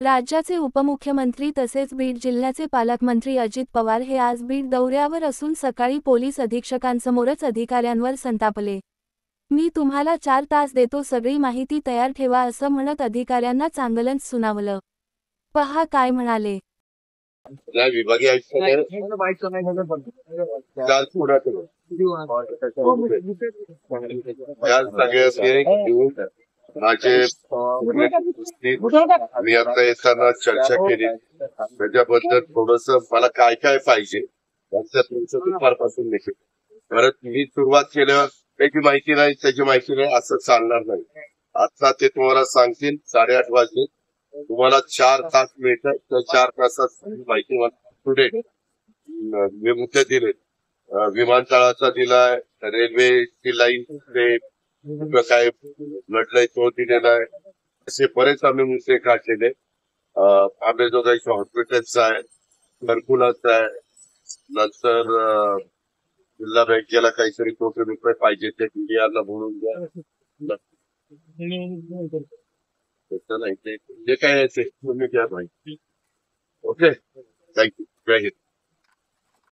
राज्याचे उपमुख्यमंत्री तसेच बीड जिल्ह्याचे पालकमंत्री अजित पवार हे आज बीड दौऱ्यावर असून सकाळी पोलीस अधीक्षकांसमोरच अधिकाऱ्यांवर संतापले. मी तुम्हाला 4 तास देतो, सगळी माहिती तयार ठेवा असं म्हणत अधिकाऱ्यांना चांगलंच सुनावलं. पहा काय म्हणाले. विभागीय माझे मी आता येताना चर्चा केली त्याच्याबद्दल थोडस मला काय काय पाहिजे दुपारपासून देखील परत मी सुरुवात केल्यावर त्याची माहिती नाही असं चालणार नाही. आता ते तुम्हाला सांगतील 8:30 वाजले, तुम्हाला 4 तास मिळतात. त्या 4 तासात माहिती मला पुढे मी मुद्दे दिले, विमानतळाचा दिलाय, रेल्वेची लाईन ते काय लढलंय तो दिलेला आहे, असे बरेच आम्ही मुद्दे काढलेले. आंबेजोगाईच्या हॉस्पिटलचा आहे, घरकुलाचा आहे, नंतर जिल्हा बँकेला काहीतरी कोटी रुपये पाहिजे ते पीडीआरला बोलून द्या. नाही ते जे काय आहे ते तुम्ही घ्या माहिती. Okay, thank you. जय हिंद.